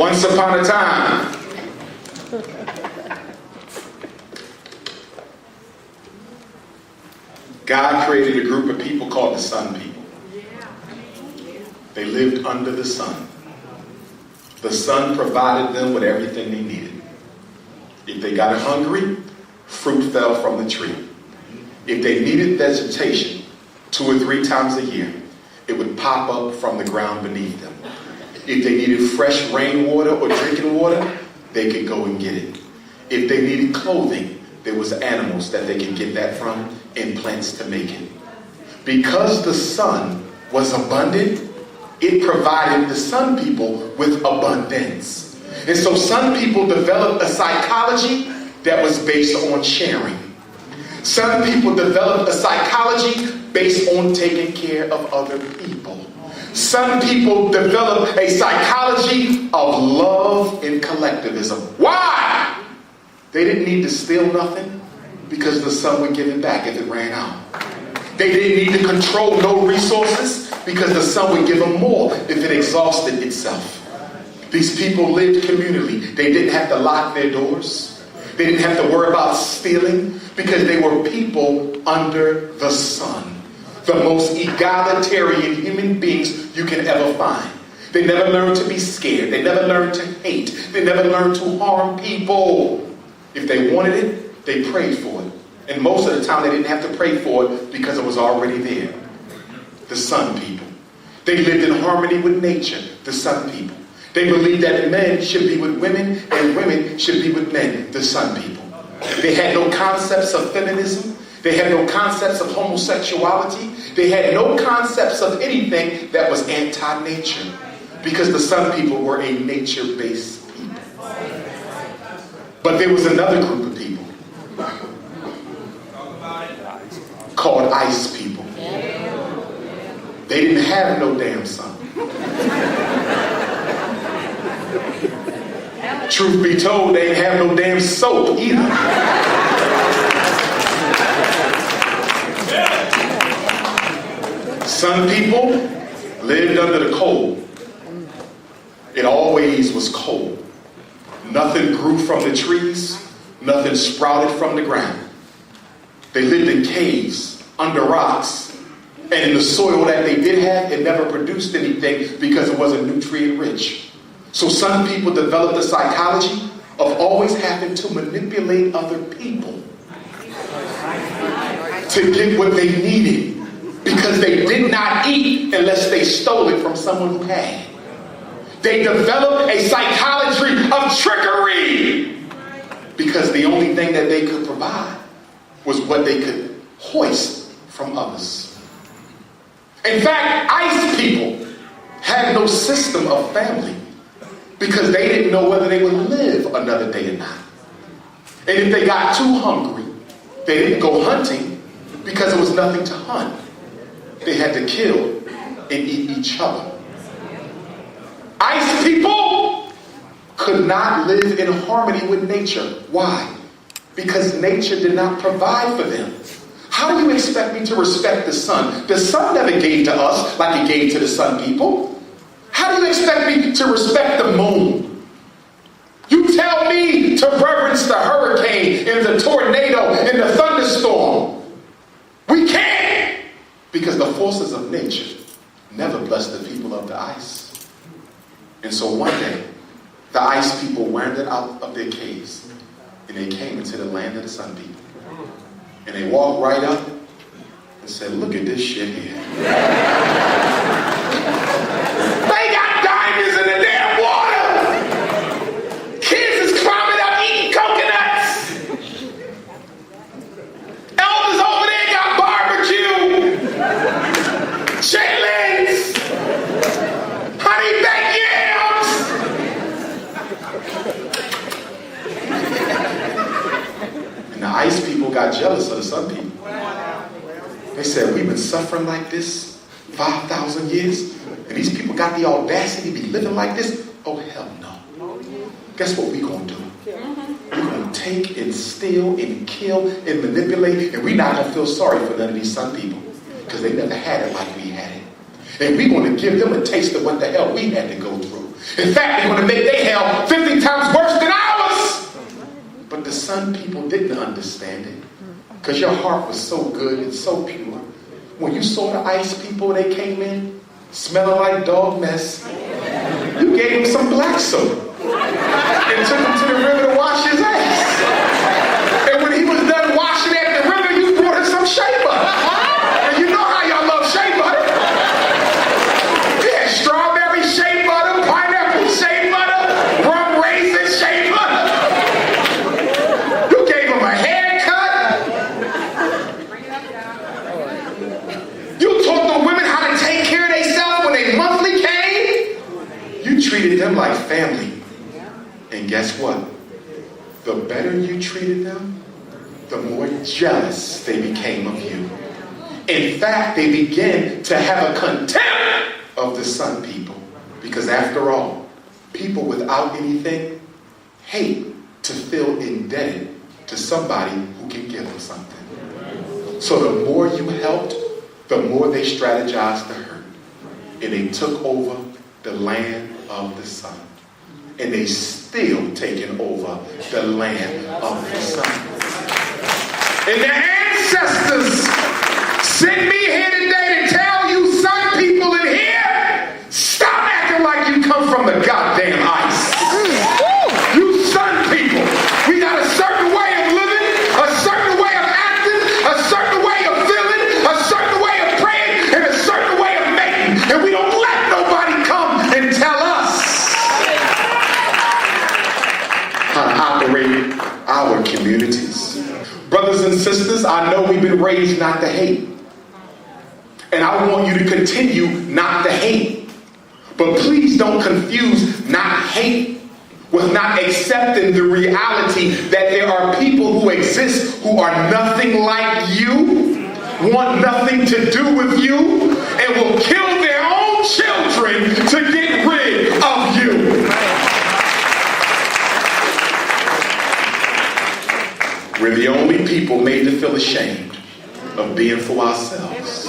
Once upon a time, God created a group of people called the Sun People. They lived under the sun. The sun provided them with everything they needed. If they got hungry, fruit fell from the tree. If they needed vegetation 2 or 3 times a year, it would pop up from the ground beneath them. If they needed fresh rainwater or drinking water, they could go and get it. If they needed clothing, there was animals that they could get that from and plants to make it. Because the sun was abundant, it provided the Sun People with abundance. And so Sun People developed a psychology that was based on sharing. Sun People developed a psychology based on taking care of other people. Sun People developed a psychology of love and collectivism. Why? They didn't need to steal nothing because the sun would give it back if it ran out. They didn't need to control no resources because the sun would give them more if it exhausted itself. These people lived communally. They didn't have to lock their doors. They didn't have to worry about stealing because they were people under the sun. The most egalitarian human beings you can ever find. They never learned to be scared. They never learned to hate. They never learned to harm people. If they wanted it, they prayed for it. And most of the time they didn't have to pray for it because it was already there. The Sun People. They lived in harmony with nature. The Sun People. They believed that men should be with women and women should be with men. The Sun People. They had no concepts of feminism. They had no concepts of homosexuality. They had no concepts of anything that was anti-nature. Because the Sun People were a nature-based people. But there was another group of people called Ice People. They didn't have no damn sun. Truth be told, they didn't have no damn soap either. Sun People lived under the cold. It always was cold. Nothing grew from the trees. Nothing sprouted from the ground. They lived in caves, under rocks, and in the soil that they did have, it never produced anything because it wasn't nutrient rich. So Sun People developed the psychology of always having to manipulate other people to get what they needed because they did not eat unless they stole it from someone who had. They developed a psychology of trickery because the only thing that they could provide was what they could hoist from others. In fact, Ice People had no system of family because they didn't know whether they would live another day or not. And if they got too hungry, they didn't go hunting because there was nothing to hunt. They had to kill and eat each other. Ice People could not live in harmony with nature. Why? Because nature did not provide for them. How do you expect me to respect the sun? The sun never gave to us like it gave to the Sun People. How do you expect me to respect the moon? You tell me to reverence the hurricane and the tornado and the thunderstorm. We can't, because the forces of nature never blessed the people of the ice. And so one day, the Ice People wandered out of their caves and they came into the land of the Sun People. And they walked right up and said, look at this shit here. They got diamonds in the damn water. Kids is climbing up eating coconuts. Elvis over there got barbecue. Chitlins. Honey baked yams. And the Ice People got jealous of the Sun People. They said, we've been suffering like this 5,000 years, and these people got the audacity to be living like this? Oh, hell no. Guess what we're going to do? We're going to take and steal and kill and manipulate, and we're not going to feel sorry for none of these Sun People, because they never had it like we had it. And we're going to give them a taste of what the hell we had to go through. In fact, they're going to make their hell 50 times worse than ours. But the sun people didn't understand it, because your heart was so good and so pure. When you saw the ice people, they came in smelling like dog mess. You gave him some black soap and took him to the river to wash his ass. And when he was done washing at the river, you brought him some shea butter. And you know how y'all love shea butter. Yeah, strawberry shea butter, pineapple shea butter, rum raisin shea butter. You gave him a haircut. You taught the women how to take care of themselves when they monthly came. You treated them like family. And guess what? The better you treated them, the more jealous they became of you. In fact, they began to have a contempt of the sun people. Because after all, people without anything hate to feel indebted to somebody who can give them something. So the more you helped, the more they strategized to hurt. And they took over the land of the sun. And they still taking over the land of the sun. And their ancestors sent me here today to tell you sun people in here, stop acting like you come from the goddamn ice. You sun people, we got a certain way of living, a certain way of acting, a certain way of feeling, a certain way of praying, and a certain way of making. And we don't let nobody come and tell us how to operate our communities. Brothers and sisters, I know we've been raised not to hate. And I want you to continue not to hate. But please don't confuse not hate with not accepting the reality that there are people who exist who are nothing like you, want nothing to do with you, and will kill their own children to get rid of you. We're the only people made to feel ashamed of being for ourselves.